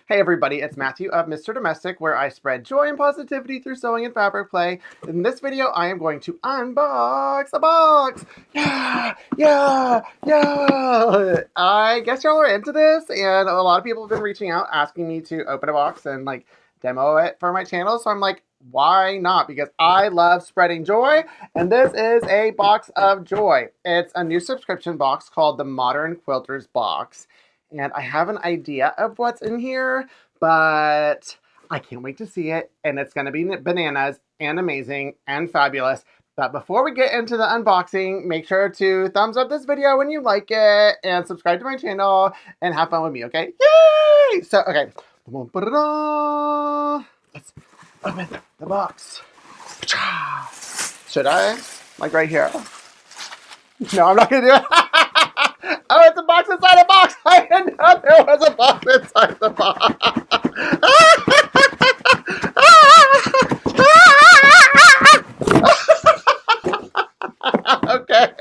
Hey everybody, it's Matthew of Mr. Domestic, where I spread joy and positivity through sewing and fabric play. In this video, I am going to unbox a box! Yeah! I guess y'all are into this, and a lot of people have been reaching out asking me to open a box and like demo it for my channel, so I'm like, why not? Because I love spreading joy, and this is a box of joy. It's a new subscription box called the Modern Quilters box. And I have an idea of what's in here, but I can't wait to see it. And it's going to be bananas and amazing and fabulous. But before we get into the unboxing, make sure to thumbs up this video when you like it and subscribe to my channel and have fun with me, okay? Yay! So, okay. Let's open the box. Should I? Like right here. No, I'm not going to do it. Oh, it's a box inside a box! I didn't know there was a box inside the box! Okay.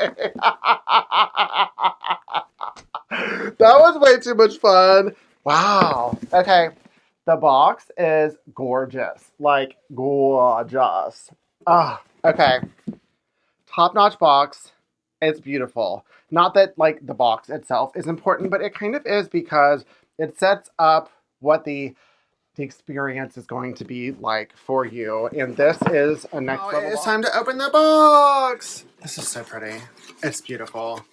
That was way too much fun. Wow. Okay. The box is gorgeous. Like, gorgeous. Ah, okay. Top-notch box. It's beautiful. Not that, like, the box itself is important, but it kind of is because it sets up what the experience is going to be like for you. And this is a next level. It's time to open the box! This is so pretty. It's beautiful.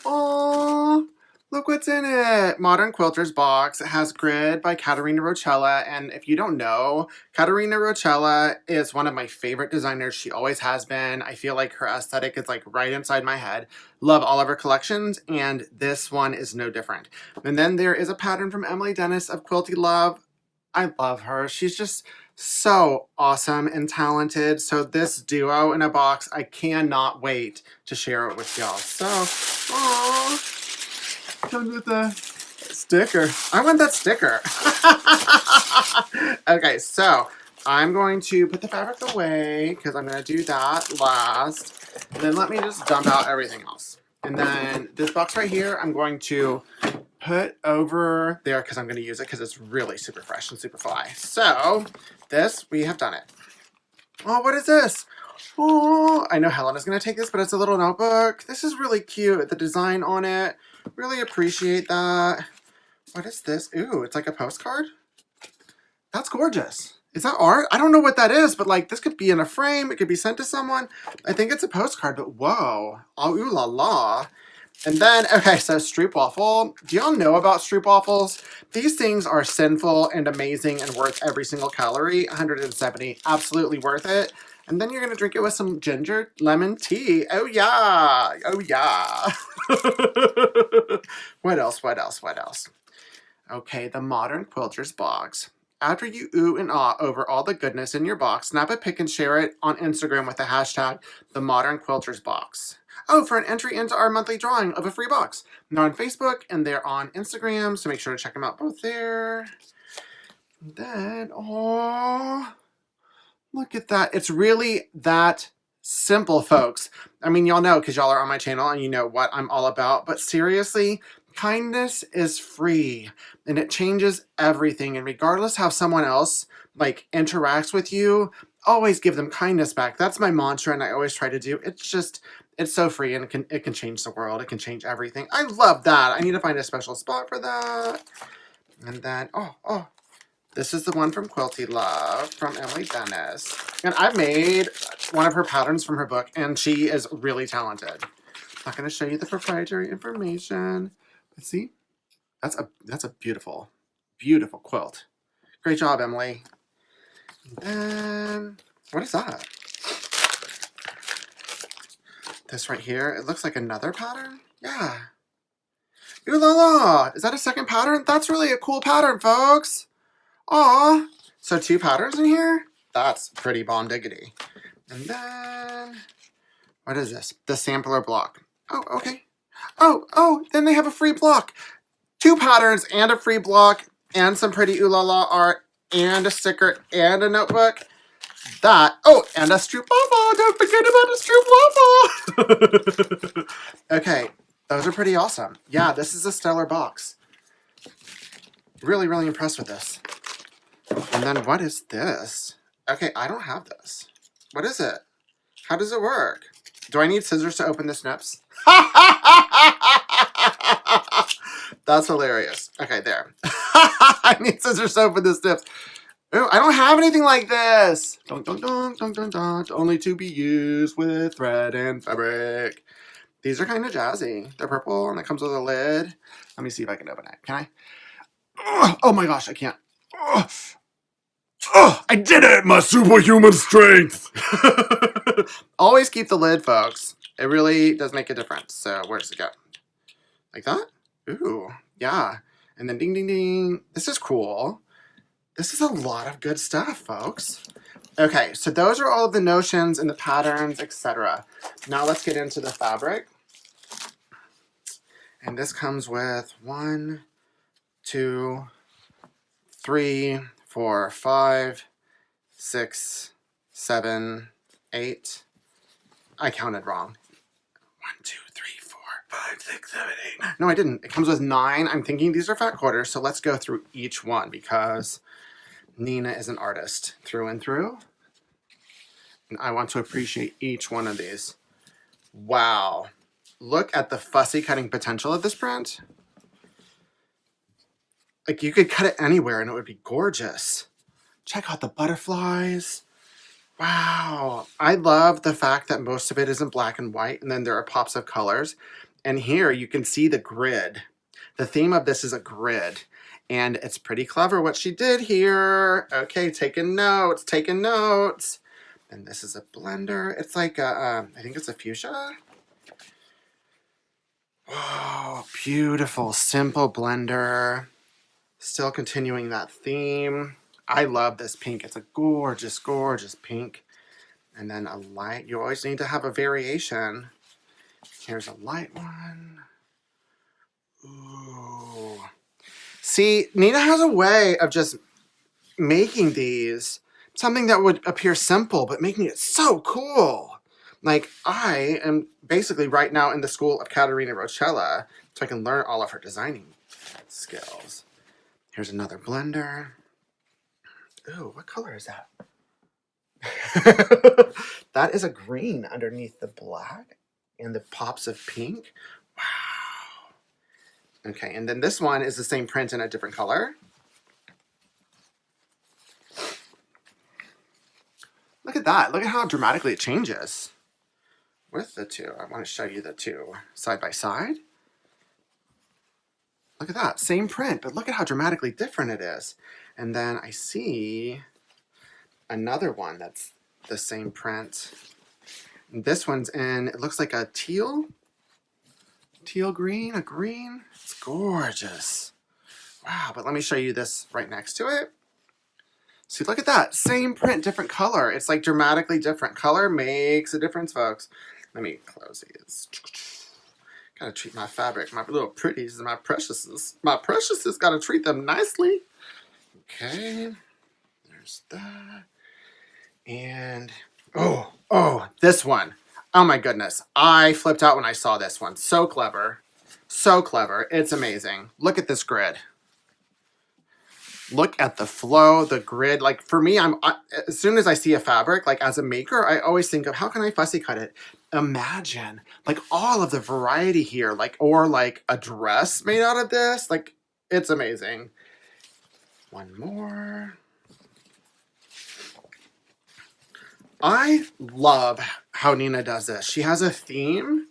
Oh, look what's in it. Modern Quilters box. It has grid by Katarina Roccella. And if you don't know, Katarina Roccella is one of my favorite designers. She always has been. I feel like her aesthetic is like right inside my head. Love all of her collections, and this one is no different. And then there is a pattern from Emily Dennis of Quilty Love. I love her. She's just so awesome and talented. So this duo in a box, I cannot wait to share it with y'all. So, aww, comes with a sticker. I want that sticker. Okay, so I'm going to put the fabric away because I'm going to do that last. And then let me just dump out everything else. And then this box right here, I'm going to put over there because I'm going to use it because it's really super fresh and super fly. So this, we have done it. Oh, what is this? Oh, I know Helena's going to take this, but it's a little notebook. This is really cute. The design on it. Really appreciate that. What is this? Ooh, it's like a postcard? That's gorgeous. Is that art? I don't know what that is, but like this could be in a frame. It could be sent to someone. I think it's a postcard, but whoa. Oh, ooh la la. And then, okay, so stroopwafel. Do y'all know about stroopwafels? These things are sinful and amazing and worth every single calorie. 170, absolutely worth it. And then you're gonna drink it with some ginger lemon tea. Oh yeah, oh yeah. What else, what else, what else? Okay, the Modern Quilters box. After you ooh and ah over all the goodness in your box, snap a pic and share it on Instagram with the hashtag #TheModernQuiltersBox. Oh, for an entry into our monthly drawing of a free box. They're on Facebook and they're on Instagram, so make sure to check them out both there. And then, oh, look at that. It's really that simple, folks. I mean, y'all know because y'all are on my channel and you know what I'm all about, but seriously, kindness is free and it changes everything. And regardless how someone else like interacts with you, always give them kindness back. That's my mantra and I always try to do. It's so free and it can change the world. It can change everything. I love that. I need to find a special spot for that. And then, oh, this is the one from Quilty Love from Emily Dennis. And I made one of her patterns from her book and she is really talented. I'm not going to show you the proprietary information. But see, that's a beautiful, beautiful quilt. Great job, Emily. And then, what is that? This right here, it looks like another pattern. Yeah. Ooh la la! Is that a second pattern? That's really a cool pattern, folks. Aw. So 2 patterns in here? That's pretty bomb diggity. And then, what is this? The sampler block. Oh, okay. Oh, then they have a free block. 2 patterns and a free block and some pretty ooh la la art and a sticker and a notebook. That, oh, and a stroopwafel. Don't forget about a stroopwafel. Okay, those are pretty awesome. Yeah, this is a stellar box. Really, really impressed with this. And then what is this? Okay, I don't have this. What is it? How does it work? Do I need scissors to open the snips? That's hilarious. Okay, there. I need scissors to open the snips. Oh, I don't have anything like this. Dun, dun, dun, dun, dun, dun. Only to be used with thread and fabric. These are kind of jazzy. They're purple and it comes with a lid. Let me see if I can open it. Can I? Oh my gosh, I can't. I did it! My superhuman strength! Always keep the lid, folks. It really does make a difference. So where does it go? Like that? Ooh, yeah. And then ding, ding, ding. This is cool. This is a lot of good stuff, folks. Okay, so those are all of the notions and the patterns, etc. Now let's get into the fabric. And this comes with 1, 2, 3, 4, 5, 6, 7, 8. I counted wrong. 1, 2, 3, 4, 5, 6, 7, 8. No, I didn't. It comes with 9. I'm thinking these are fat quarters, so let's go through each one because Nina is an artist through and through. And I want to appreciate each one of these. Wow. Look at the fussy cutting potential of this print. Like, you could cut it anywhere and it would be gorgeous. Check out the butterflies. Wow. I love the fact that most of it is in black and white, and then there are pops of colors. And here you can see the grid. The theme of this is a grid. And it's pretty clever what she did here. Okay, taking notes, taking notes. And this is a blender. It's like a, I think it's a fuchsia. Oh, beautiful, simple blender. Still continuing that theme. I love this pink. It's a gorgeous, gorgeous pink. And then a light. You always need to have a variation. Here's a light one. Ooh. See, Nina has a way of just making these something that would appear simple, but making it so cool. Like, I am basically right now in the school of Katarina Roccella, so I can learn all of her designing skills. Here's another blender. Ooh, what color is that? That is a green underneath the black and the pops of pink. Wow. Okay, and then this one is the same print in a different color. Look at that. Look at how dramatically it changes with the two. I want to show you the two side by side. Look at that. Same print, but look at how dramatically different it is. And then I see another one that's the same print. And this one's in, it looks like a teal green, a green. It's gorgeous. Wow, but let me show you this right next to it. See, look at that. Same print, different color. It's like dramatically different. Color makes a difference, folks. Let me close these. Gotta treat my fabric, my little pretties and my preciouses. My preciouses, gotta treat them nicely. Okay, there's that. And, oh, this one. Oh my goodness. I flipped out when I saw this one. So clever. So clever. It's amazing. Look at this grid. Look at the flow, the grid. Like, for me, as soon as I see a fabric, like as a maker, I always think of how can I fussy cut it? Imagine like all of the variety here, like, or like a dress made out of this. Like, it's amazing. One more. I love how Nina does this. She has a theme.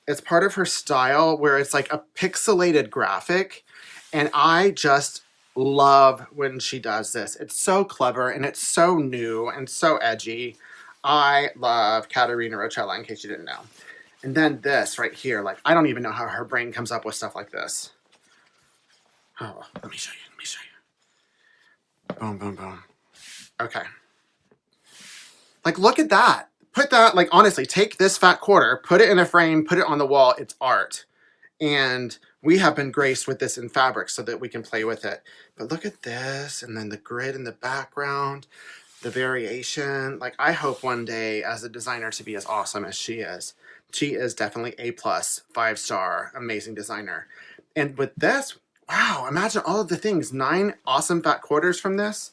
It's part of her style where it's like a pixelated graphic. And I just love when she does this. It's so clever and it's so new and so edgy. I love Katarina Roccella, in case you didn't know. And then this right here, like, I don't even know how her brain comes up with stuff like this. Oh, let me show you. Boom, boom, boom. Okay. Like, look at that. Put that, like, honestly, take this fat quarter, put it in a frame, put it on the wall. It's art. And we have been graced with this in fabric so that we can play with it. But look at this, and then the grid in the background, the variation. Like, I hope one day as a designer to be as awesome as she is. She is definitely A+, 5-star, amazing designer. And with this, Wow, imagine all of the things. 9 awesome fat quarters from this.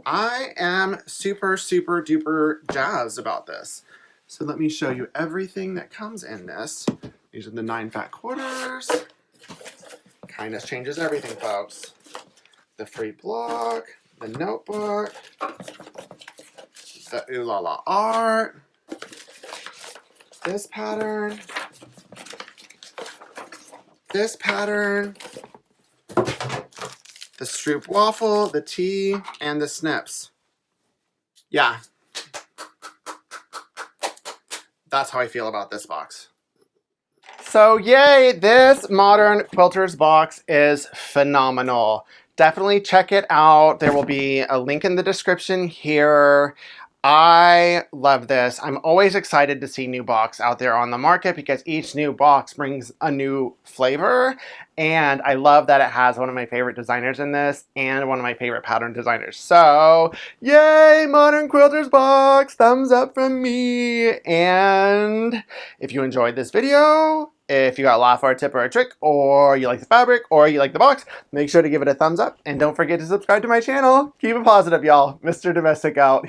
I am super, super duper jazzed about this. So let me show you everything that comes in this. These are the 9 fat quarters. Kindness changes everything, folks. The free block, the notebook, the Ooh La La art, this pattern, this pattern, the Stroop waffle, the tea, and the snips. Yeah. That's how I feel about this box. So yay, this Modern Quilters box is phenomenal. Definitely check it out. There will be a link in the description here. I love this. I'm always excited to see new box out there on the market because each new box brings a new flavor. And I love that it has one of my favorite designers in this and one of my favorite pattern designers. So yay, Modern Quilters box, thumbs up from me. And if you enjoyed this video, if you got a laugh or a tip or a trick, or you like the fabric, or you like the box, make sure to give it a thumbs up. And don't forget to subscribe to my channel. Keep it positive, y'all. Mr. Domestic out.